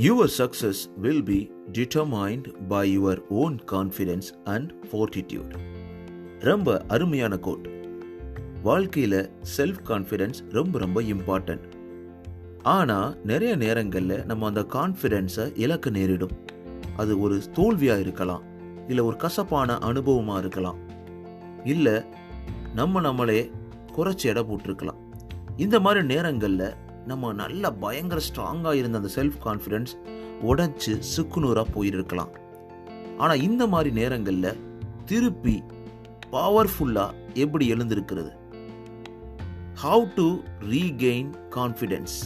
Your success will be determined by your own confidence and fortitude. ரொம்ப அருமையான code. வாழ்க்கையில் self confidence ரொம்ப important. ஆனால் நிறைய நேரங்களில் நம்ம அந்த கான்ஃபிடென்ஸை இழக்க நேரிடும். அது ஒரு தோல்வியாக இருக்கலாம், இல்லை ஒரு கசப்பான அனுபவமாக இருக்கலாம், இல்லை நம்மளே குறைச்சி எடை போட்டிருக்கலாம். இந்த மாதிரி நேரங்களில் நம்ம நல்ல பயங்கர ஸ்ட்ராங்காக இருந்த அந்த செல்ஃப் கான்ஃபிடென்ஸ் உடைச்சு சுக்குநூறாக போயிருக்கலாம். ஆனால் இந்த மாதிரி நேரங்களில் திருப்பி பவர்ஃபுல்லாக எப்படி எழுந்திருக்கிறது? How to regain confidence.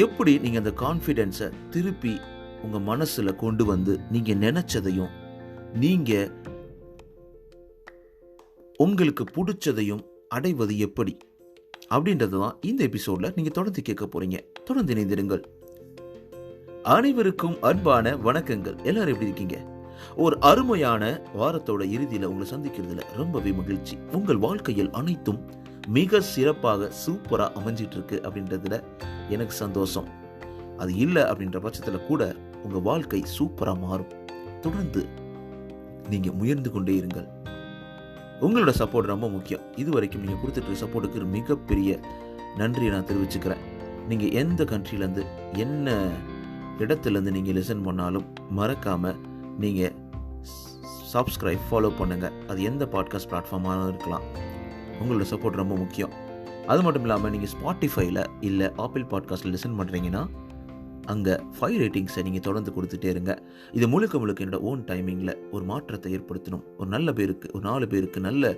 எப்படி நீங்கள் அந்த கான்ஃபிடென்ஸை திருப்பி உங்கள் மனசில் கொண்டு வந்து நீங்கள் நினைச்சதையும் நீங்கள் உங்களுக்கு பிடிச்சதையும் அடைவது எப்படி அப்படின்றது தான் இந்த எபிசோடில் நீங்கள் தொடர்ந்து கேட்க போறீங்க. தொடர்ந்து இணைந்திருங்கள். அனைவருக்கும் அன்பான வணக்கங்கள். எல்லாரும் எப்படி இருக்கீங்க? ஒரு அருமையான வாரத்தோட இறுதியில் உங்களை சந்திக்கிறதுல ரொம்பவே மகிழ்ச்சி. உங்கள் வாழ்க்கையில் அனைத்தும் மிக சிறப்பாக சூப்பராக அமைஞ்சிட்டு இருக்கு அப்படின்றதுல எனக்கு சந்தோஷம். அது இல்லை அப்படின்ற பட்சத்தில் கூட உங்கள் வாழ்க்கை சூப்பராக மாறும். தொடர்ந்து நீங்கள் முயன்று கொண்டே இருங்கள். உங்களோட சப்போர்ட் ரொம்ப முக்கியம். இது வரைக்கும் நீங்கள் கொடுத்துட்டு சப்போர்ட்டுக்கு மிகப்பெரிய நன்றியை நான் தெரிவிச்சுக்கிறேன். நீங்கள் எந்த கண்ட்ரிலேருந்து என்ன இடத்துலேருந்து நீங்கள் லிசன் பண்ணாலும் மறக்காமல் நீங்கள் சப்ஸ்கிரைப் ஃபாலோ பண்ணுங்கள். அது எந்த பாட்காஸ்ட் பிளாட்ஃபார்மாக இருக்கலாம். உங்களோட சப்போர்ட் ரொம்ப முக்கியம். அது மட்டும் இல்லாமல் நீங்கள் ஸ்பாட்டிஃபைல இல்லை ஆப்பிள் பாட்காஸ்ட்டில் லிசன் பண்ணுறீங்கன்னா அங்கே 5 ரேட்டிங்ஸை நீங்கள் தொடர்ந்து கொடுத்துட்டே இருங்க. இது முழுக்க என்னோட ஓன் டைமிங்கில் ஒரு மாற்றத்தை ஏற்படுத்தணும். ஒரு நல்ல பேருக்கு, ஒரு 4 பேருக்கு நல்ல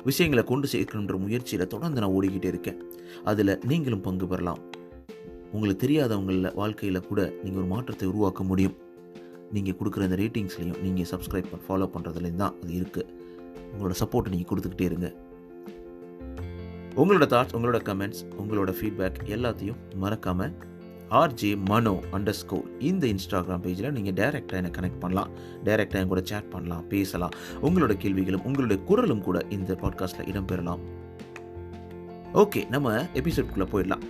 விஷயங்களை கொண்டு சேர்க்கணுன்ற முயற்சியில் தொடர்ந்து நான் ஓடிக்கிட்டே இருக்கேன். அதில் நீங்களும் பங்கு பெறலாம். உங்களுக்கு தெரியாதவங்கள வாழ்க்கையில் கூட நீங்கள் ஒரு மாற்றத்தை உருவாக்க முடியும். நீங்கள் கொடுக்குற அந்த ரேட்டிங்ஸ்லையும் நீங்கள் சப்ஸ்கிரைப் ஃபாலோ பண்ணுறதுலேயும் தான் அது இருக்குது. உங்களோட சப்போர்ட்டை நீங்கள் கொடுத்துக்கிட்டே இருங்க. உங்களோட தாட்ஸ், உங்களோட கமெண்ட்ஸ், உங்களோட ஃபீட்பேக் எல்லாத்தையும் மறக்காமல் RJ_Mano_ இந்த இன்ஸ்டாகிராம் பேஜில் நீங்கள் டைரெக்டாக என்னை கனெக்ட் பண்ணலாம். டைரெக்டாக என் கூட சேட் பண்ணலாம், பேசலாம். உங்களோட கேள்விகளும் உங்களுடைய குரலும் கூட இந்த பாட்காஸ்ட்டில் இடம்பெறலாம். ஓகே, நம்ம எபிசோட்குள்ளே போயிடலாம்.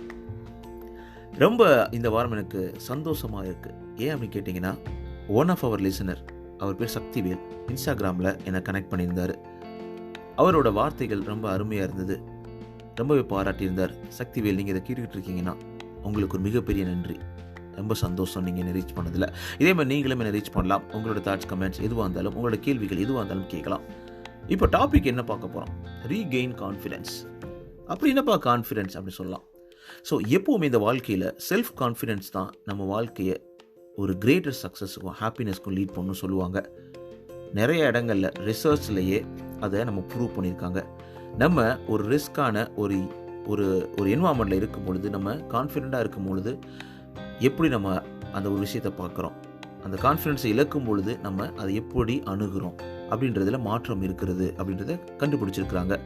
ரொம்ப இந்த வாரம் எனக்கு சந்தோஷமாக இருக்குது. ஏன் அப்படின்னு கேட்டிங்கன்னா, ஒன் ஆஃப் அவர் லிசனர், அவர் பேர் சக்திவேல், இன்ஸ்டாகிராமில் என்னை கனெக்ட் பண்ணியிருந்தார். அவரோட வார்த்தைகள் ரொம்ப அருமையாக இருந்தது. ரொம்பவே பாராட்டியிருந்தார். சக்திவேல், நீங்கள் இதை கேட்டுக்கிட்டு இருக்கீங்கன்னா உங்களுக்கு ஒரு மிகப்பெரிய நன்றி. ரொம்ப சந்தோஷம் நீங்கள் என்ன ரீச் பண்ணதில். இதே மாதிரி நீங்களும் என்ன ரீச் பண்ணலாம். உங்களோட தாட்ஸ், கமெண்ட்ஸ் எதுவாக இருந்தாலும், உங்களோட கேள்விகள் எதுவாக இருந்தாலும் கேட்கலாம். இப்போ டாபிக் என்ன பார்க்க போகிறோம்? Regain confidence. அப்படி என்னப்பா கான்ஃபிடென்ஸ் அப்படின்னு சொல்லலாம். ஸோ எப்போவுமே இந்த வாழ்க்கையில் செல்ஃப் கான்ஃபிடென்ஸ் தான் நம்ம வாழ்க்கையை ஒரு கிரேட்டர் சக்ஸஸுக்கும் ஹாப்பினஸ்க்கும் லீட் பண்ணணும்னு சொல்லுவாங்க. நிறைய இடங்களில் ரிசர்ச்லேயே அதை நம்ம ப்ரூவ் பண்ணியிருக்காங்க. நம்ம ஒரு ரிஸ்க்கான ஒரு என்வாமெண்ட்டில் இருக்கும் பொழுது, நம்ம கான்ஃபிடெண்ட்டாக இருக்கும் பொழுது எப்படி நம்ம அந்த ஒரு விஷயத்தை பார்க்குறோம், அந்த கான்ஃபிடென்ஸை இழக்கும் பொழுது நம்ம அதை எப்படி அணுகிறோம் அப்படின்றதுல மாற்றம் இருக்கிறது அப்படின்றத கண்டுபிடிச்சிருக்கிறாங்க.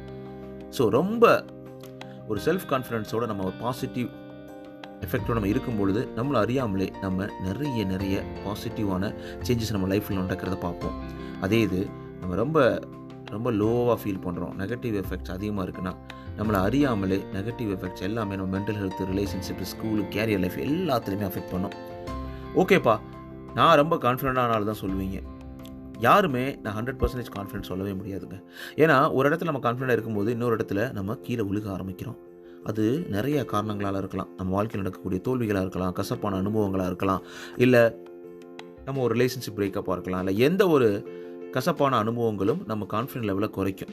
ஸோ ரொம்ப ஒரு செல்ஃப் கான்ஃபிடென்ஸோடு நம்ம ஒரு பாசிட்டிவ் எஃபெக்டோடு நம்ம இருக்கும் பொழுது நம்மளை அறியாமலே நம்ம நிறைய பாசிட்டிவான சேஞ்சஸ் நம்ம லைஃப்பில் நடக்கிறத பார்ப்போம். அதே இது நம்ம ரொம்ப லோவாக ஃபீல் பண்ணுறோம், நெகட்டிவ் எஃபெக்ட்ஸ் அதிகமாக இருக்குன்னா நம்மளை அறியாமலே நெகட்டிவ் எஃபெக்ட்ஸ் எல்லாமே நம்ம mental health, relationship, school, career life எல்லாத்துலேயுமே அஃபெக்ட் பண்ணோம். ஓகேப்பா, நான் ரொம்ப கான்ஃபிடென்ட்டான ஆள் தான் சொல்லுவீங்க. யாருமே நான் 100% கான்ஃபிடென்ட் சொல்லவே முடியாதுங்க. ஏன்னா ஒரு இடத்துல நம்ம கான்ஃபிடென்ட்டாக இருக்கும்போது இன்னொரு இடத்துல நம்ம கீழே விழுக ஆரம்பிக்கிறோம். அது நிறைய காரணங்களால் இருக்கலாம். நம்ம வாழ்க்கையில் நடக்கக்கூடிய தோல்விகளாக இருக்கலாம், கசப்பான அனுபவங்களாக இருக்கலாம், இல்லை நம்ம ஒரு ரிலேஷன்ஷிப் பிரேக்கப்பாக இருக்கலாம், இல்லை எந்த ஒரு கசப்பான அனுபவங்களும் நம்ம கான்ஃபிடென்ட் லெவலை குறைக்கும்.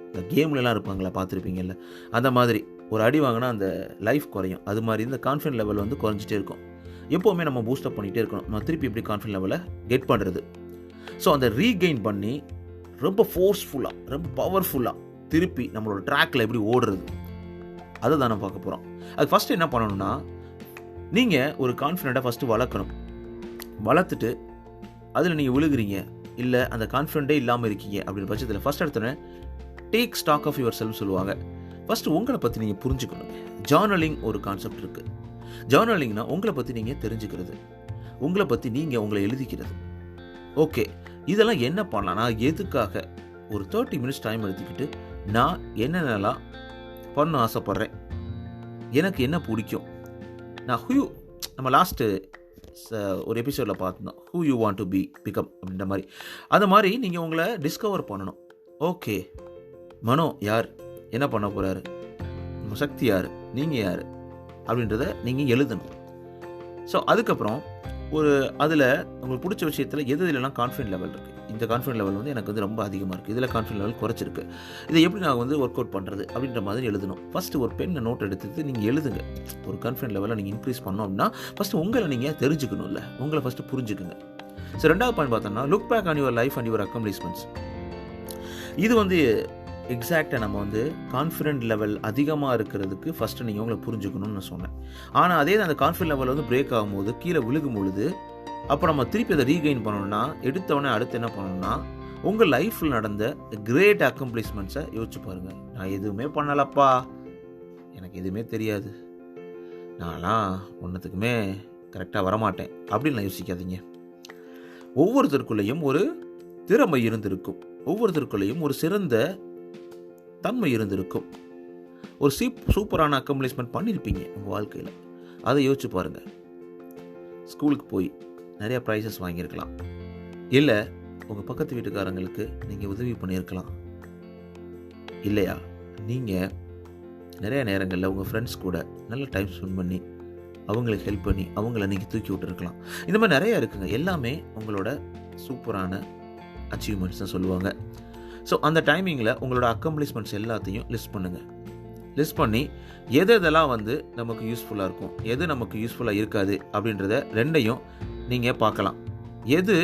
இந்த கேம்லலாம் இருப்பாங்களா, பார்த்துருப்பீங்கல்ல, அந்த மாதிரி ஒரு அடி வாங்கினா அந்த லைஃப் குறையும். அது மாதிரி இந்த கான்ஃபிடென்ட் லெவல் வந்து குறைஞ்சிட்டே இருக்கும். எப்போவுமே நம்ம பூஸ்டப் பண்ணிகிட்டே இருக்கணும். நம்ம திருப்பி எப்படி கான்ஃபிடென்ட் லெவலை கெட் பண்ணுறது. ஸோ அந்த ரீகெயின் பண்ணி ரொம்ப ஃபோர்ஸ்ஃபுல்லாக, ரொம்ப பவர்ஃபுல்லாக திருப்பி நம்மளோட ட்ராக்கில் எப்படி ஓடுறது, அதை தான் நம்ம பார்க்க போகிறோம். அது ஃபஸ்ட்டு என்ன பண்ணணும்னா, நீங்கள் ஒரு கான்ஃபிடென்ட்டாக ஃபஸ்ட்டு வளர்க்கணும். வளர்த்துட்டு அதில் நீங்கள் விழுகிறீங்க, இல்லை அந்த கான்ஃபிடென்ட்டே இல்லாமல் இருக்கீங்க அப்படின்ற பட்சத்தில் ஃபஸ்ட் எடுத்தோன்னே take stock of yourself சொல்லுவாங்க. ஃபஸ்ட்டு உங்களை பற்றி நீங்கள் புரிஞ்சுக்கணும். ஜர்னலிங் ஒரு கான்செப்ட் இருக்குது. ஜர்னலிங்னா உங்களை பற்றி நீங்கள் தெரிஞ்சுக்கிறது, உங்களை பற்றி நீங்கள் உங்களை எழுதிக்கிறது. ஓகே, இதெல்லாம் என்ன பண்ணலாம்? நான் எதுக்காக ஒரு 30 மினிட்ஸ் டைம் எடுத்துக்கிட்டு நான் என்னென்னலாம் பண்ண ஆசைப்பட்றேன், எனக்கு என்ன பிடிக்கும், நான் நம்ம லாஸ்ட்டு ஒரு எபிசோடில் பார்த்துருந்தோம், who you want to become அப்படின்ற மாதிரி. அந்த மாதிரி நீங்கள் உங்களை டிஸ்கவர் பண்ணணும். ஓகே, மனோ யார், என்ன பண்ண போகிறாரு, சக்தி யார், நீங்கள் யார் அப்படின்றத நீங்கள் எழுதணும். ஸோ அதுக்கப்புறம் அதில் உங்களுக்கு பிடிச்ச விஷயத்தில் எதுலாம் கான்ஃபிடென்ட் லெவல் இருக்குது, இந்த கான்ஃபிடென்ட் லெவல் வந்து எனக்கு வந்து ரொம்ப அதிகமாக இருக்குது, இதில் கான்ஃபிடென்ட் லெவல் குறைச்சிருக்கு, இதை எப்படி நான் வந்து ஒர்க் அவுட் பண்ணுறது அப்படின்ற மாதிரி எழுதணும். ஃபஸ்ட்டு ஒரு பெண்ணை நோட் எடுத்துட்டு நீங்கள் எழுதுங்க. ஒரு கான்ஃபிடென்ட் லெவலை நீங்கள் இன்க்ரீஸ் பண்ணோம் அப்படின்னா ஃபஸ்ட்டு உங்களை நீங்கள் தெரிஞ்சுக்கணும்ல, உங்களை ஃபஸ்ட்டு புரிஞ்சுக்குங்க. ஸோ ரெண்டாவது பாயிண்ட் பார்த்தோம்னா, look back on your life and your accomplishments. இது வந்து எக்ஸாக்டாக நம்ம வந்து கான்ஃபிடென்ட் லெவல் அதிகமாக இருக்கிறதுக்கு ஃபஸ்ட்டு நீங்கள் உங்களை புரிஞ்சுக்கணும்னு நான் சொன்னேன். ஆனால் அதே அந்த கான்ஃபிடென்ட் லெவல் வந்து பிரேக் ஆகும்போது, கீழே விழுகும் பொழுது, அப்புறம் நம்ம திருப்பி அதை ரீகெயின் பண்ணணும்னா, எடுத்தவொடனே அடுத்து என்ன பண்ணணும்னா, உங்கள் லைஃப்பில் நடந்த கிரேட் அக்கம்ப்ளிஷ்மெண்ட்ஸை யோசிச்சு பாருங்கள். நான் எதுவுமே பண்ணலப்பா, எனக்கு எதுவுமே தெரியாது, நான்லாம் ஒன்றுத்துக்குமே கரெக்டாக வரமாட்டேன் அப்படின்னு யோசிக்காதீங்க. ஒவ்வொருத்தருக்குள்ளேயும் ஒரு திறமை இருந்திருக்கும், ஒவ்வொருத்தருக்குள்ளேயும் ஒரு சிறந்த தன்மை இருந்திருக்கும், ஒரு சூப்பரான அக்கம்ப்ளிஷ்மெண்ட் பண்ணியிருப்பீங்க உங்கள் வாழ்க்கையில். அதை யோசிச்சு பாருங்கள். ஸ்கூலுக்கு போய் நிறைய ப்ரைஸஸ் வாங்கியிருக்கலாம், இல்லை உங்கள் பக்கத்து வீட்டுக்காரங்களுக்கு நீங்கள் உதவி பண்ணியிருக்கலாம், இல்லையா நீங்கள் நிறைய நேரங்களில் உங்கள் ஃப்ரெண்ட்ஸ் கூட நல்ல டைம் ஸ்பெண்ட் பண்ணி அவங்களுக்கு ஹெல்ப் பண்ணி அவங்கள நீங்கள் தூக்கி விட்டுருக்கலாம். இந்த மாதிரி நிறையா இருக்குங்க. எல்லாமே உங்களோட சூப்பரான அச்சீவ்மெண்ட்ஸ் தான் சொல்லுவாங்க. ஸோ அந்த டைமிங்கில் உங்களோட அக்கம்ப்ளிஷ்மெண்ட்ஸ் எல்லாத்தையும் லிஸ்ட் பண்ணுங்கள். லிஸ்ட் பண்ணி எதெல்லாம் வந்து நமக்கு யூஸ்ஃபுல்லாக இருக்கும், எது நமக்கு யூஸ்ஃபுல்லாக இருக்காது அப்படின்றத ரெண்டையும் நீங்கள் பார்க்கலாம். எது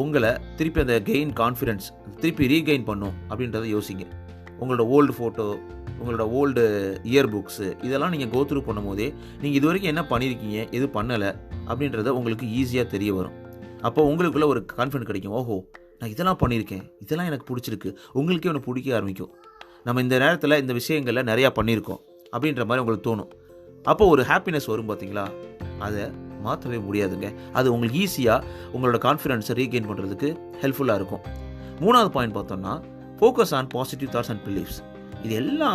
உங்களை திருப்பி அந்த கெயின் கான்ஃபிடென்ஸ் திருப்பி ரீகெயின் பண்ணும் அப்படின்றத யோசிங்க. உங்களோட ஓல்டு ஃபோட்டோ, உங்களோட ஓல்டு இயர் புக்ஸு, இதெல்லாம் நீங்கள் கோ த்ரூ பண்ணும் போதே நீங்கள் இது வரைக்கும் என்ன பண்ணியிருக்கீங்க, எது பண்ணலை அப்படின்றத உங்களுக்கு ஈஸியாக தெரிய வரும். அப்போ உங்களுக்குள்ள ஒரு கான்ஃபிடென்ட் கிடைக்கும். ஓஹோ, நான் இதெல்லாம் பண்ணியிருக்கேன், இதெல்லாம் எனக்கு பிடிச்சிருக்கு, உங்களுக்கே ஒன்று பிடிக்க ஆரம்பிக்கும். நம்ம இந்த நேரத்தில் இந்த விஷயங்களில் நிறையா பண்ணியிருக்கோம் அப்படின்ற மாதிரி உங்களுக்கு தோணும். அப்போ ஒரு ஹாப்பினஸ் வரும் பார்த்தீங்களா, அதை மாற்றவே முடியாதுங்க. அது உங்களுக்கு ஈஸியாக உங்களோட கான்ஃபிடென்ஸை ரீகெயின் பண்ணுறதுக்கு ஹெல்ப்ஃபுல்லாக இருக்கும். மூணாவது பாயிண்ட் பார்த்தோம்னா, focus on positive thoughts and beliefs. இது எல்லா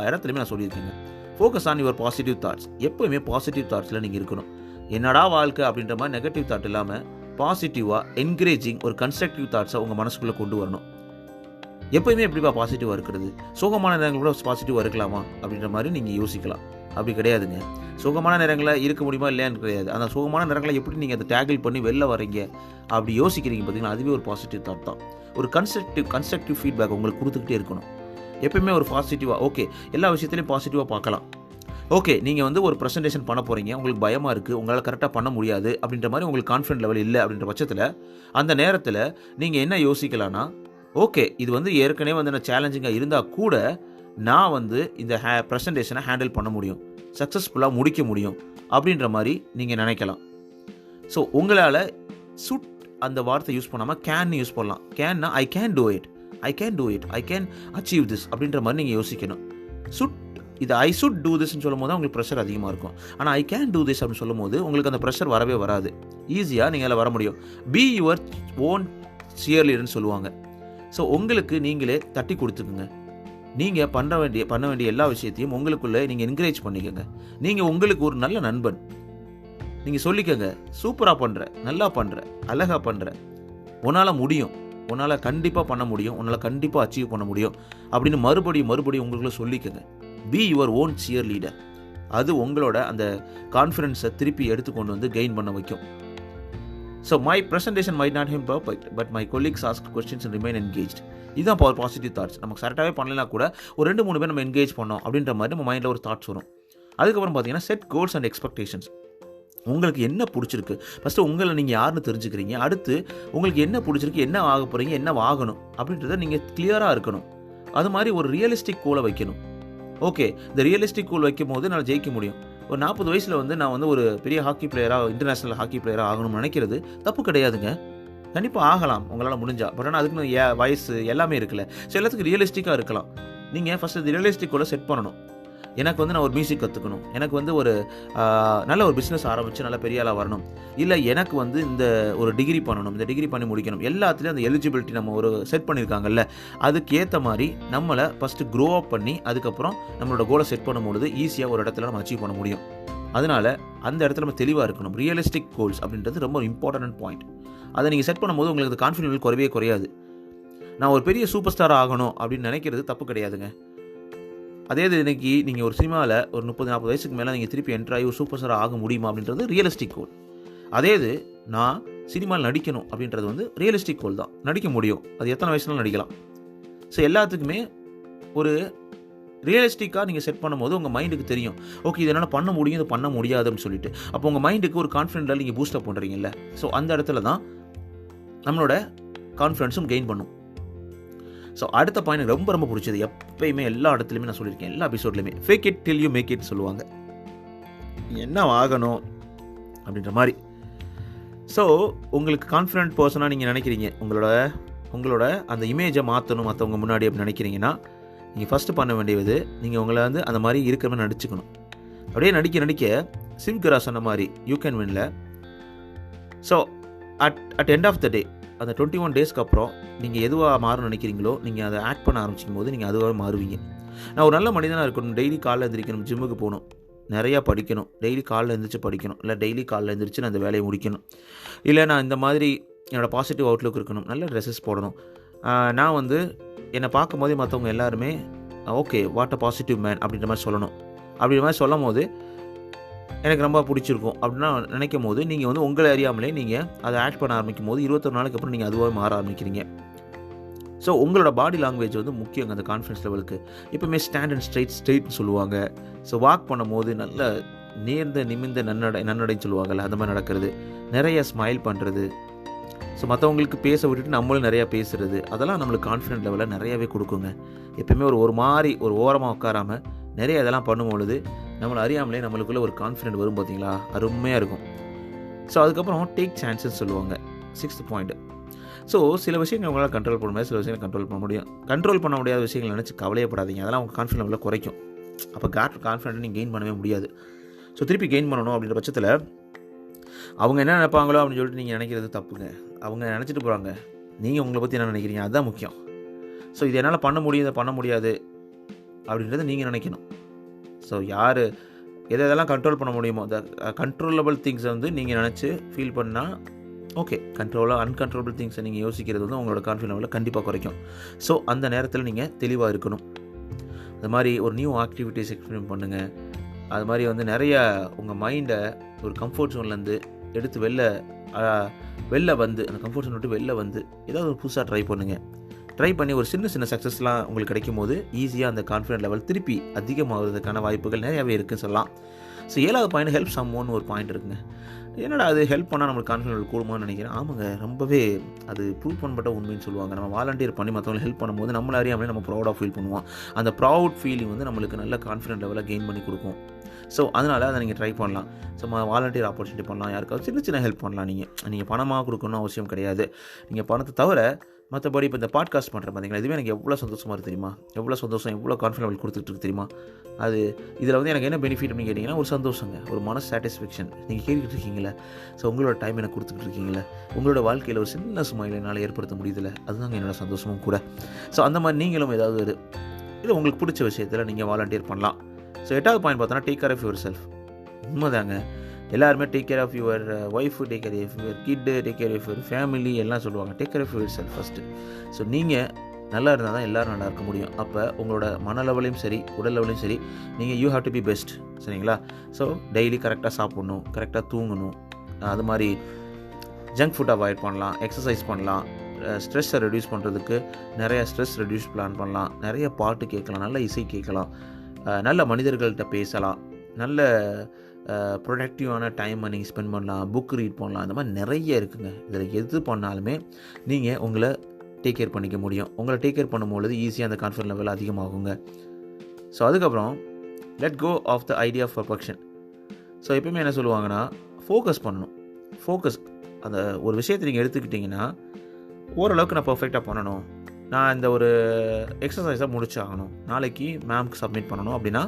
இடத்துலையுமே நான் சொல்லியிருக்கேங்க. Focus on your positive thoughts. எப்போயுமே பாசிட்டிவ் தாட்ஸில் நீங்கள் இருக்கணும். என்னடா வாழ்க்கை அப்படின்ற மாதிரி நெகட்டிவ் தாட் இல்லாமல் பாசிட்டிவாக என்கரேஜிங் ஒரு கன்ஸ்ட்ரக்டிவ் தாட்ஸை உங்கள் மனசுக்குள்ளே கொண்டு வரணும். எப்போயுமே எப்படிப்பா பாசிட்டிவாக இருக்கிறது, சோகமான நேரங்கள் கூட பாசிட்டிவாக இருக்கலாமா அப்படின்ற மாதிரி நீங்கள் யோசிக்கலாம். அப்படி கிடையாதுங்க. சோகமான நேரங்களில் இருக்க முடியுமா இல்லையான்னு கிடையாது. அந்த சோகமான நேரங்களை எப்படி நீங்கள் அதை டேக்கிள் பண்ணி வெளில வரீங்க அப்படி யோசிக்கிறீங்க பார்த்தீங்கன்னா, அதுவே ஒரு பாசிட்டிவ் தாட் தான். ஒரு கன்ஸ்ட்ரக்டிவ் ஃபீட்பேக் உங்களுக்கு கொடுத்துக்கிட்டே இருக்கணும். எப்பயுமே ஒரு பாசிட்டிவாக, ஓகே எல்லா விஷயத்துலையும் பாசிட்டிவாக பார்க்கலாம். ஓகே, நீங்கள் வந்து ஒரு ப்ரெசன்டேஷன் பண்ண போகிறீங்க, உங்களுக்கு பயமாக இருக்குது, உங்களால் கரெக்டாக பண்ண முடியாது அப்படின்ற மாதிரி உங்களுக்கு கான்ஃபிடென்ட் லெவல் இல்லை அப்படின்ற பட்சத்தில் அந்த நேரத்தில் நீங்கள் என்ன யோசிக்கலாம்னா, ஓகே இது வந்து ஏற்கனவே வந்து நான் சேலஞ்சிங்காக இருந்தால் கூட நான் வந்து இந்த ப்ரெசன்டேஷனை ஹேண்டில் பண்ண முடியும், சக்ஸஸ்ஃபுல்லாக முடிக்க முடியும் அப்படின்ற மாதிரி நீங்கள் நினைக்கலாம். ஸோ உங்களால் சுட் அந்த வார்த்தை யூஸ் பண்ணாமல் கேன் யூஸ் பண்ணலாம். கேன்னா I can do it, I can achieve this அப்படின்ற மாதிரி நீங்கள் யோசிக்கணும். சுட் இது ஐ சுட் டூ திஸ்ன்னு சொல்லும் போது உங்களுக்கு ப்ரெஷர் அதிகமாக இருக்கும். ஆனால் ஐ கேன் டூ திஸ் அப்படின்னு சொல்லும் போது உங்களுக்கு அந்த ப்ரெஷர் வரவே வராது. ஈஸியாக நீங்கள் அதில் வர முடியும். பி யுவர் ஓன் சியர்லீடர்னு சொல்லுவாங்க. ஸோ உங்களுக்கு நீங்களே தட்டி கொடுத்துக்குங்க. நீங்கள் பண்ண வேண்டிய எல்லா விஷயத்தையும் உங்களுக்குள்ளே நீங்கள் என்கரேஜ் பண்ணிக்கோங்க. நீங்கள் உங்களுக்கு ஒரு நல்ல நண்பன். நீங்கள் சொல்லிக்கோங்க, சூப்பராக பண்ணுற, நல்லா பண்ணுற, அழகாக பண்ணுற, உன்னால் முடியும், உன்னால் கண்டிப்பாக பண்ண முடியும், உன்னால் கண்டிப்பாக அச்சீவ் பண்ண முடியும் அப்படின்னு மறுபடியும் உங்களுக்குள்ளே சொல்லிக்கோங்க. Be your own cheerleader. அது உங்களோட அந்த கான்ஃபிடென்ஸை திருப்பி எடுத்துக்கொண்டு வந்து கெயின் பண்ண வைக்கும். So my presentation might not him perfect but my colleagues ask questions and remain engaged. இதுதான் பாசிட்டிவ் தாட்ஸ். நமக்கு கரெக்டாகவே பண்ணலாம் கூட ஒரு 2-3 பேர் நம்ம என்கேஜ் பண்ணோம் அப்படின்ற மாதிரி நம்ம மைண்டில் ஒரு தாட்ஸ் வரும். அதுக்கப்புறம் பார்த்தீங்கன்னா, செட் கோல்ஸ் அண்ட் எக்ஸ்பெக்டேஷன்ஸ். உங்களுக்கு என்ன பிடிச்சிருக்கு, ஃபஸ்ட்டு உங்களை நீங்கள் யாருன்னு தெரிஞ்சுக்கிறீங்க. அடுத்து உங்களுக்கு என்ன பிடிச்சிருக்கு, என்ன ஆக போகிறீங்க, என்ன ஆகணும் அப்படின்றத நீங்கள் கிளியராக இருக்கணும். அது மாதிரி ஒரு ரியலிஸ்டிக் கோலை வைக்கணும். ஓகே, இந்த ரியலிஸ்டிக் கோல் வைக்கும் போது நான் ஜெயிக்க முடியும். ஒரு 40 வயசில் வந்து நான் வந்து ஒரு பெரிய ஹாக்கி பிளேயராக, இன்டர்நேஷ்னல் ஹாக்கி பிளேயராக ஆகணும்னு நினைக்கிறது தப்பு கிடையாதுங்க. கண்டிப்பாக ஆகலாம் உங்களால் முடிஞ்சா. பட் ஆனால் அதுக்கு வயசு எல்லாமே இருக்குல்ல. ஸோ எல்லாத்துக்கும் ரியலிஸ்டிக்காக இருக்கலாம். நீங்கள் ஃபஸ்ட்டு இந்த ரியலிஸ்டிக் கோலை செட் பண்ணணும். எனக்கு வந்து நான் ஒரு மியூசிக் கற்றுக்கணும், எனக்கு வந்து ஒரு நல்ல ஒரு பிஸ்னஸ் ஆரம்பித்து நல்ல பெரிய ஆளாக வரணும், இல்லை எனக்கு வந்து இந்த ஒரு டிகிரி பண்ணணும், இந்த டிகிரி பண்ணி முடிக்கணும். எல்லாத்துலேயும் அந்த எலிஜிபிலிட்டி நம்ம ஒரு செட் பண்ணியிருக்காங்கல்ல, அதுக்கு ஏற்ற மாதிரி நம்மளை ஃபஸ்ட்டு க்ரோ அப் பண்ணி அதுக்கப்புறம் நம்மளோட கோலை செட் பண்ணும்பொழுது ஈஸியாக ஒரு இடத்துல நம்ம அச்சீவ் பண்ண முடியும். அதனால் அந்த இடத்துல நம்ம தெளிவாக இருக்கணும். ரியலிஸ்டிக் கோல்ஸ் அப்படின்றது ரொம்ப இம்பார்ட்டன்ட் பாயிண்ட். அதை நீங்கள் செட் பண்ணும்போது உங்களுக்கு கான்ஃபிடென்ட் குறையவே குறையாது. நான் ஒரு பெரிய சூப்பர் ஸ்டார் ஆகணும் அப்படின்னு நினைக்கிறது தப்பு கிடையாதுங்க. அதே இது இன்றைக்கி நீங்கள் ஒரு சினிமாவில் ஒரு 30-40 வயசுக்கு மேலே நீங்கள் திருப்பி என்ட்ராகி ஒரு சூப்பர் ஸ்டார் ஆக முடியுமா அப்படின்றது ரியலிஸ்டிக் கோல். அதே இது நான் சினிமாவில் நடிக்கணும் அப்படின்றது வந்து ரியலிஸ்டிக் கோல் தான். நடிக்க முடியும், அது எத்தனை வயசுனாலும் நடிக்கலாம். ஸோ எல்லாத்துக்குமே ஒரு ரியலிஸ்டிக்காக நீங்கள் செட் பண்ணும்போது உங்கள் மைண்டுக்கு தெரியும், ஓகே இது என்னால் பண்ண முடியும், இது பண்ண முடியாதுன்னு சொல்லிட்டு. அப்போ உங்கள் மைண்டுக்கு ஒரு கான்ஃபிடென்ட்டாக நீங்கள் பூஸ்டப் பண்ணுறீங்கல்ல. ஸோ அந்த இடத்துல தான் நம்மளோட கான்ஃபிடென்ஸும் கெயின் பண்ணும். ஸோ அடுத்த பாயிண்ட் ரொம்ப ரொம்ப பிடிச்சது, எப்பயுமே எல்லா இடத்துலையுமே நான் சொல்லியிருக்கேன், எல்லா எபிசோட்லையுமே, fake it till you make it சொல்லுவாங்க. என்ன ஆகணும் அப்படின்ற மாதிரி. ஸோ உங்களுக்கு கான்ஃபிடென்ட் பர்சனாக நீங்கள் நினைக்கிறீங்க, உங்களோட அந்த இமேஜை மாற்றணும் மற்றவங்க முன்னாடி அப்படி நினைக்கிறீங்கன்னா, நீங்கள் ஃபஸ்ட்டு பண்ண வேண்டியது நீங்கள் உங்களை வந்து அந்த மாதிரி இருக்கிற மாதிரி நடிச்சுக்கணும். அப்படியே நடிக்க சிம்கரா சொன்ன மாதிரி யூ கேன் வின்ல. So at end of the day, அந்த 21 டேஸ்க்கு அப்புறம் நீங்கள் எதுவாக மாறணும்னு நினைக்கிறீங்களோ நீங்கள் அதை ஆட் பண்ண ஆரம்பிக்கும் போது நீங்கள் அதுவாக மாறுவீங்க. நான் ஒரு நல்ல மனிதனாக இருக்கணும், டெய்லி காலைல எழுந்திரிக்கணும், ஜிம்முக்கு போகணும், நிறையா படிக்கணும், டெய்லி காலைல எழுந்திரிச்சு படிக்கணும், இல்லை டெய்லி காலைல எழுந்திரிச்சு நான் இந்த வேலையை முடிக்கணும், இல்லை நான் இந்த மாதிரி என்னோடய பாசிட்டிவ் அவுட்லுக் இருக்கணும், நல்ல ட்ரெஸ்ஸஸ் போடணும், நான் வந்து என்னை பார்க்கும் போதே மற்றவங்க எல்லாருமே okay what a positive man அப்படின்ற மாதிரி சொல்லணும். அப்படின்ற மாதிரி சொல்லும் போது எனக்கு ரொம்ப பிடிச்சிருக்கும் அப்படின்னா நினைக்கும் போது நீங்கள் வந்து உங்களை அறியாமலே நீங்கள் அதை ஆட் பண்ண ஆரம்பிக்கும் போது 21 நாளுக்கு அப்புறம் நீங்கள் அதுவாக மாற ஆரம்பிக்கிறீங்க. ஸோ உங்களோட பாடி லாங்குவேஜ் வந்து முக்கியங்க அந்த கான்ஃபிடன்ஸ் லெவலுக்கு. எப்போவுமே ஸ்டாண்ட் அண்ட் ஸ்ட்ரெயிட்னு சொல்லுவாங்க. ஸோ வாக் பண்ணும்போது நல்ல நேர்ந்த நிமிர்ந்த நன்னடைன்னு சொல்லுவாங்கள்ல, அந்த மாதிரி நடக்கிறது, நிறைய ஸ்மைல் பண்ணுறது, ஸோ மற்றவங்களுக்கு பேச விட்டுட்டு நம்மளும் நிறையா பேசுகிறது, அதெல்லாம் நம்மளுக்கு கான்ஃபிடென்ட் லெவலில் நிறையாவே கொடுக்குங்க. எப்போயுமே ஒரு மாதிரி ஒரு ஓரமாக உட்காராமல் நிறைய இதெல்லாம் பண்ணும்பொழுது நம்மளை அறியாமலே நம்மளுக்குள்ளே ஒரு கான்ஃபிடென்ட் வரும் பார்த்தீங்களா, அருமையாக இருக்கும். ஸோ அதுக்கப்புறம் டேக் சான்சஸ் சொல்லுவாங்க, 6th பாயிண்ட். ஸோ சில விஷயங்கள் உங்களால் கண்ட்ரோல் பண்ண முடியாது, சில விஷயங்கள் கண்ட்ரோல் பண்ண முடியும். கண்ட்ரோல் பண்ண முடியாத விஷயங்கள் நினச்சி கவலையப்படாதீங்க, அதெல்லாம் உங்கள் கான்ஃபிடென்ட் லெவலில் குறைக்கும். அப்போ கான்ஃபிடென்ட் நீங்கள் கெயின் பண்ணவே முடியாது. ஸோ திருப்பி கெயின் பண்ணணும் அப்படின்ற பட்சத்தில் அவங்க என்ன நினைப்பாங்களோ அப்படின்னு சொல்லிட்டு நீங்கள் நினைக்கிறது தப்புங்க. அவங்க நினச்சிட்டு போகிறாங்க, நீங்கள் உங்களை பற்றி என்ன நினைக்கிறீங்க, அதுதான் முக்கியம். ஸோ இது என்னால் பண்ண முடியும், இதை பண்ண முடியாது அப்படின்றத நீங்கள் நினைக்கணும். ஸோ யார் எதெல்லாம் கண்ட்ரோல் பண்ண முடியுமோ அந்த கண்ட்ரோலபிள் திங்ஸை வந்து நீங்கள் நினச்சி ஃபீல் பண்ணால் ஓகே. அன்கண்ட்ரோலபிள் திங்ஸை நீங்கள் யோசிக்கிறது வந்து உங்களோட கான்ஃபிடன்ஸ் லெவலில் கண்டிப்பாக குறைக்கும். ஸோ அந்த நேரத்தில் நீங்கள் தெளிவாக இருக்கணும். அது மாதிரி ஒரு நியூ ஆக்டிவிட்டிஸ் எக்ஸ்பெரிமெண்ட் பண்ணுங்கள். அது மாதிரி வந்து நிறைய உங்கள் மைண்டை ஒரு கம்ஃபர்ட் ஜோன்லேருந்து எடுத்து வெளில வந்து அந்த கம்ஃபர்ட் ஜோன் விட்டு வெளில வந்து ஏதாவது ஒரு புதுசாக ட்ரை பண்ணி ஒரு சின்ன சக்ஸஸ்லாம் உங்களுக்கு கிடைக்கும் போது ஈஸியாக அந்த கான்ஃபிடென்ட் லெவல் திருப்பி அதிகமாகிறதுக்கான வாய்ப்புகள் நிறையாவே இருக்குதுன்னு சொல்லலாம். ஸோ 7வது பாயிண்ட் ஹெல்ப் சம்மோன்னு ஒரு பாயிண்ட் இருக்குங்க. என்னடா அது ஹெல்ப் பண்ணால் நம்மளுக்கு கான்ஃபிடென்ட் கூடுமான்னு நினைக்கிறேன். ஆமாங்க, ரொம்பவே அது ப்ரூவ் பண்ணப்பட்ட உண்மைன்னு சொல்லுவாங்க. நம்ம வாலண்டியர் பண்ணி மற்றவங்களை ஹெல்ப் பண்ணும்போது நம்மள அறியாமலே நம்ம ப்ரௌடாக ஃபீல் பண்ணுவோம். அந்த ப்ரௌட் ஃபீலிங் வந்து நம்மளுக்கு நல்ல கான்ஃபிடென்ட் லெவலில் கெயின் பண்ணி கொடுக்கும். ஸோ அதனால் அதை நீங்கள் ட்ரை பண்ணலாம். ஸோ வாலண்டியர் ஆப்பர்ச்சுனிட்டி பண்ணலாம், யாருக்காவது சின்ன ஹெல்ப் பண்ணலாம். நீங்கள் பணமாக கொடுக்கணும்னு அவசியம் கிடையாது. நீங்கள் பணத்தை தவிர மற்றபடி இப்போ இந்த பாட்காஸ்ட் பண்ணுறேன் பார்த்தீங்களா, இதுவே எனக்கு எவ்வளோ சந்தோஷமாக இருக்குது தெரியுமா, எவ்வளோ சந்தோஷம், எவ்வளோ கான்ஃபிடென்ட் கொடுத்துட்டு தெரியுமா. அது இதில் வந்து எனக்கு என்ன பெனிஃபிட் அப்படின்னு கேட்டிங்கன்னா ஒரு சந்தோஷங்க, ஒரு மன சாட்டிஸ்ஃபேக்ஷன். நீங்கள் கேட்டுக்கிட்டு இருக்கீங்களே, ஸோ உங்களோட டைம் எனக்கு கொடுத்துக்கிட்டு இருக்கீங்களே, உங்களோட வாழ்க்கையில் ஒரு சின்ன ஸ்மைல் என்னால் ஏற்படுத்த முடியுதில்ல, அதுதாங்க என்னோடய சந்தோஷமும் கூட. ஸோ அந்த மாதிரி நீங்களும் ஏதாவது இது உங்களுக்கு பிடிச்ச விஷயத்தில் நீங்கள் வாலண்டியர் பண்ணலாம். ஸோ 8வது பாயிண்ட் பார்த்தோன்னா take care of yourself. உண்மைதாங்க, எல்லாருமே take care of your wife, take care of your kid, take care of your family எல்லாம் சொல்லுவாங்க. Take care of yourself first. So நீங்கள் நல்லா இருந்தால் தான் எல்லோரும் நல்லா இருக்க முடியும். அப்போ உங்களோட மன லெவலையும் சரி உடல் லெவலையும் சரி நீங்கள் you have to be best, சரிங்களா. ஸோ டெய்லி கரெக்டாக சாப்பிட்ணும், கரெக்டாக தூங்கணும், அது மாதிரி ஜங்க் ஃபுட் அவாய்ட் பண்ணலாம், எக்ஸசைஸ் பண்ணலாம், ஸ்ட்ரெஸ்ஸை ரெடியூஸ் பண்ணுறதுக்கு நிறைய ஸ்ட்ரெஸ் ரெடியூஸ் பிளான் பண்ணலாம், நிறைய பாட்டு கேட்கலாம், நல்ல இசை கேட்கலாம், நல்ல மனிதர்கள்ட்ட பேசலாம், நல்ல ப்ரொடக்டிவான டைமை நீங்கள் ஸ்பெண்ட் பண்ணலாம், புக் ரீட் பண்ணலாம், அந்த மாதிரி நிறைய இருக்குங்க. இதில் எது பண்ணாலுமே நீங்கள் உங்களை டேக் கேர் பண்ணிக்க முடியும். உங்களை டேக் கேர் பண்ணும்பொழுது ஈஸியாக அந்த கான்ஃபிடன்ஸ் லெவல் அதிகமாகுங்க. ஸோ அதுக்கப்புறம் let go of the idea of perfection. So எப்பவுமே என்ன சொல்லுவாங்கன்னா ஃபோக்கஸ் பண்ணணும். அந்த ஒரு விஷயத்தை நீங்கள் எடுத்துக்கிட்டிங்கன்னா ஓரளவுக்கு நான் பர்ஃபெக்டாக பண்ணணும், நான் இந்த ஒரு எக்ஸசைஸாக முடிச்சாகணும், நாளைக்கு மேம்க்கு சப்மிட் பண்ணணும் அப்படின்னா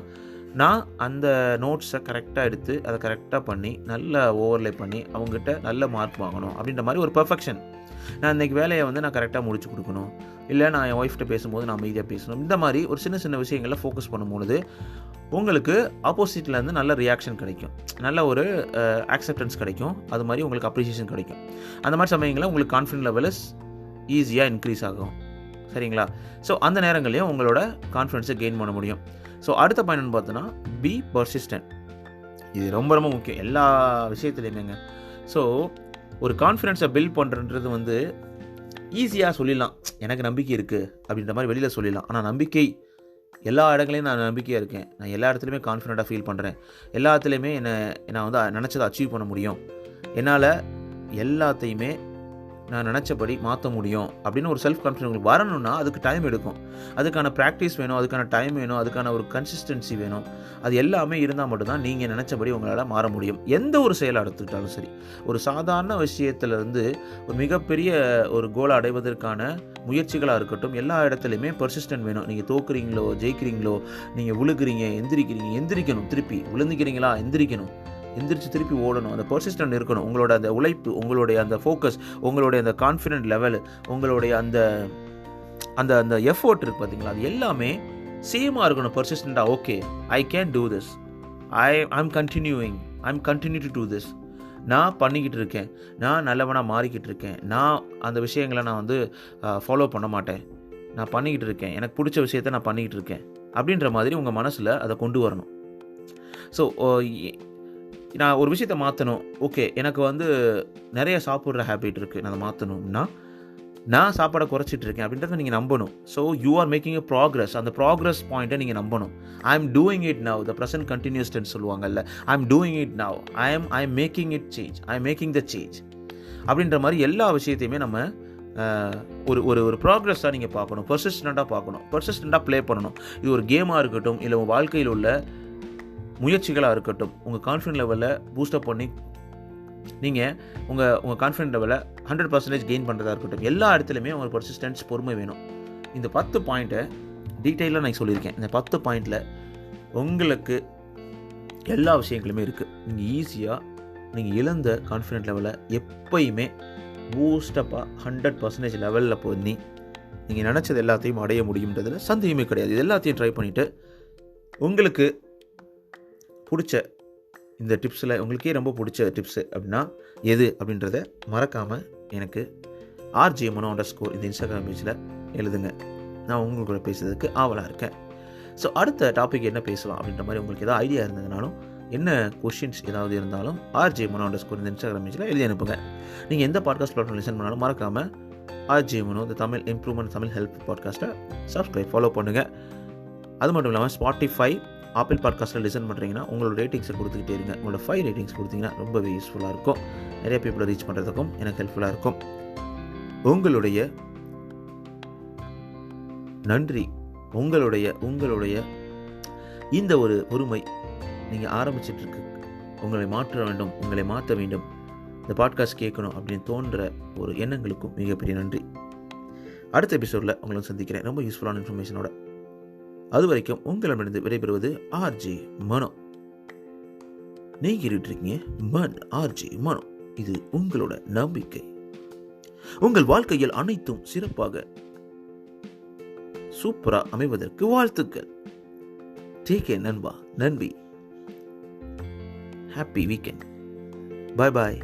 நான் அந்த நோட்ஸை கரெக்டாக எடுத்து அதை கரெக்டாக பண்ணி நல்லா ஓவர்லே பண்ணி அவங்ககிட்ட நல்ல மார்க் வாங்கணும் அப்படின்ற மாதிரி ஒரு பர்ஃபெக்ஷன். நான் இன்றைக்கி வேலையை வந்து நான் கரெக்டாக முடிச்சு கொடுக்கணும், இல்லை நான் என் ஒய்ஃப்கிட்ட பேசும்போது நான் அமைதியாக பேசணும். இந்த மாதிரி ஒரு சின்ன விஷயங்களில் ஃபோக்கஸ் பண்ணும்பொழுது உங்களுக்கு ஆப்போசிட்லேருந்து நல்ல ரியாக்ஷன் கிடைக்கும், நல்ல ஒரு ஆக்செப்டன்ஸ் கிடைக்கும், அது மாதிரி உங்களுக்கு அப்ரிசியேஷன் கிடைக்கும். அந்த மாதிரி சமயங்களில் உங்களுக்கு கான்ஃபிடன்ட் லெவல்ஸ் ஈஸியாக இன்க்ரீஸ் ஆகும். சரிங்களா? ஸோ அந்த நேரங்களையும் உங்களோட கான்ஃபிடன்ஸை கெயின் பண்ண முடியும். ஸோ அடுத்த பாயிண்ட் பார்த்தோன்னா பி பர்சிஸ்டன்ட். இது ரொம்ப ரொம்ப முக்கியம் எல்லா விஷயத்துலையுமேங்க. ஸோ ஒரு கான்ஃபிடென்ஸை பில்ட் பண்ணுறது வந்து ஈஸியாக சொல்லிடலாம், எனக்கு நம்பிக்கை இருக்குது அப்படின்ற மாதிரி வெளியில் சொல்லிடலாம். ஆனால் நம்பிக்கை எல்லா இடங்களையும் நான் நம்பிக்கையாக இருக்கேன், நான் எல்லா இடத்துலையுமே கான்ஃபிடென்ட்டாக ஃபீல் பண்ணுறேன், எல்லா இடத்துலையுமே நான் வந்து நினச்சதை அச்சீவ் பண்ண முடியும், என்னால் எல்லாத்தையுமே நான் நினச்சபடி மாற்ற முடியும் அப்படின்னு ஒரு செல்ஃப் கான்ஃபிடன்ஸ் உங்களுக்கு வரணும்னா அதுக்கு டைம் எடுக்கும். அதுக்கான ப்ராக்டிஸ் வேணும், அதுக்கான டைம் வேணும், அதுக்கான ஒரு கன்சிஸ்டன்சி வேணும். அது எல்லாமே இருந்தால் மட்டும்தான் நீங்கள் நினச்சபடி உங்களால் மாற முடியும். எந்த ஒரு செயலை எடுத்துக்கிட்டாலும் சரி, ஒரு சாதாரண விஷயத்துலேருந்து ஒரு மிகப்பெரிய ஒரு கோலை அடைவதற்கான முயற்சிகளாக இருக்கட்டும், எல்லா இடத்துலையுமே பர்சிஸ்டன்ட் வேணும். நீங்கள் தோக்குறீங்களோ ஜெயிக்கிறீங்களோ, நீங்கள் விழுகிறீங்க எந்திரிக்கணும், திருப்பி விழுந்துக்கிறீங்களா எந்திரிச்சு திருப்பி ஓடணும். அந்த பர்சிஸ்டன்ட் இருக்கணும். உங்களோட அந்த உழைப்பு, உங்களுடைய அந்த ஃபோக்கஸ், உங்களுடைய அந்த கான்ஃபிடென்ட் லெவல், உங்களுடைய அந்த அந்த அந்த எஃபோர்ட் இருக்குது பார்த்தீங்களா, அது எல்லாமே சேமாக இருக்கணும். பர்சிஸ்டண்ட்டாக okay I can do this, I'm continue to do this, நான் பண்ணிக்கிட்டு இருக்கேன், நான் நல்லவனாக மாறிக்கிட்டு இருக்கேன், நான் அந்த விஷயங்களை நான் வந்து ஃபாலோ பண்ண மாட்டேன், நான் பண்ணிக்கிட்டு இருக்கேன், எனக்கு பிடிச்ச விஷயத்த நான் பண்ணிக்கிட்டு இருக்கேன் அப்படின்ற மாதிரி உங்கள் மனசில் அதை கொண்டு வரணும். ஸோ நான் ஒரு விஷயத்தை மாற்றணும், ஓகே எனக்கு வந்து நிறைய சாப்பிட்ற ஹேபிட் இருக்குது, நான் அதை மாற்றணும்னா நான் சாப்பாடை குறைச்சிட்டு இருக்கேன் அப்படின்றத நீங்கள் நம்பணும். So you are making a progress. அந்த ப்ராக்ரஸ் பாயிண்ட்டை நீங்கள் நம்பணும். I am doing it now, the present continuous tense சொல்லுவாங்கல்ல, I am doing it now, I am making it change, I am making the change அப்படின்ற மாதிரி எல்லா விஷயத்தையுமே நம்ம ஒரு ஒரு ஒரு ப்ராக்ரஸாக நீங்கள் பார்க்கணும், பர்சிஸ்டண்ட்டாக பார்க்கணும், பர்சிஸ்டண்ட்டாக ப்ளே பண்ணணும். இது ஒரு கேமாக இருக்கட்டும், இல்லை உங்கள் வாழ்க்கையில் உள்ள முயற்சிகளாக இருக்கட்டும், உங்கள் கான்ஃபிடன்ட் லெவலில் பூஸ்டப் பண்ணி நீங்கள் உங்கள் கான்ஃபிடன்ட் லெவலை 100% கெயின் பண்ணுறதா இருக்கட்டும், எல்லா இடத்துலையுமே உங்களுக்கு பர்சிஸ்டன்ஸ், பொறுமை வேணும். இந்த 10 பாயிண்ட்டை டீட்டெயிலாக நான் சொல்லியிருக்கேன். இந்த 10 பாயிண்டில் உங்களுக்கு எல்லா விஷயங்களுமே இருக்குது. நீங்கள் ஈஸியாக நீங்கள் இழந்த கான்ஃபிடன்ட் லெவலை எப்பயுமே பூஸ்டப்பாக 100% லெவலில் பண்ணி நீங்கள் நினச்சது எல்லாத்தையும் அடைய முடியுன்றதில் சந்தேகமே கிடையாது. இது எல்லாத்தையும் ட்ரை பண்ணிவிட்டு உங்களுக்கு பிடிச்ச இந்த டிப்ஸில் உங்களுக்கே ரொம்ப பிடிச்ச டிப்ஸு அப்படின்னா எது அப்படின்றத மறக்காமல் எனக்கு RJ_Mano_ இந்த இன்ஸ்டாகிராம் பேஜில் எழுதுங்க. நான் உங்களுக்கு கூட பேசுறதுக்கு ஆவலாக இருக்கேன். ஸோ அடுத்த டாபிக் என்ன பேசலாம் அப்படின்ற மாதிரி உங்களுக்கு ஏதாவது ஐடியா இருந்ததுனாலும், என்ன கொஷின்ஸ் ஏதாவது இருந்தாலும் RJ_Mano_ இந்த இன்ஸ்டாகிராம் பேஜில் எழுதி அனுப்புங்க. நீங்கள் எந்த பாட்காஸ்ட் பிளாட்ஃபார்ம் லிசன் பண்ணாலும் மறக்காமல் RJ_Mano the Tamil improvement Tamil help பாட்காஸ்ட்டை சப்ஸ்கிரைப் ஃபாலோ பண்ணுங்கள். அது மட்டும் இல்லாமல் ஸ்பாட்டிஃபை, ஆப்பிள் பாட்காஸ்ட்டில் லிசன் பண்ணுறீங்கன்னா உங்களோட ரேட்டிங்ஸை கொடுத்துக்கிட்டே இருங்க. உங்களோட 5 ரேட்டிங்ஸ் கொடுத்தீங்கன்னா ரொம்பவே யூஸ்ஃபுல்லாக இருக்கும். நிறைய பீப்புளை ரீச் பண்ணுறதுக்கும் எனக்கு ஹெல்ப்ஃபுல்லாக இருக்கும். உங்களுடைய நன்றி, உங்களுடைய இந்த ஒரு பொறுமை நீங்கள் ஆரம்பிச்சிட்ருக்கு, உங்களை மாற்ற வேண்டும், உங்களை மாற்ற வேண்டும், இந்த பாட்காஸ்ட் கேட்கணும் அப்படின்னு தோன்ற ஒரு எண்ணங்களுக்கும் மிகப்பெரிய நன்றி. அடுத்த எபிசோடில் உங்களை சந்திக்கிறேன் ரொம்ப யூஸ்ஃபுல்லான இன்ஃபர்மேஷனோட. அது வரைக்கும் உங்களிடமிருந்து விடைபெறுவது RJ_Mano. நீங்க இருக்கீங்க RJ_Mano. இது உங்களோட நம்பிக்கை. உங்கள் வாழ்க்கையில் அனைத்தும் சிறப்பாக சூப்பரா அமைவதற்கு வாழ்த்துக்கள். டேக் கேர் நண்பா, நன்றி. Happy weekend. பாய் பாய்.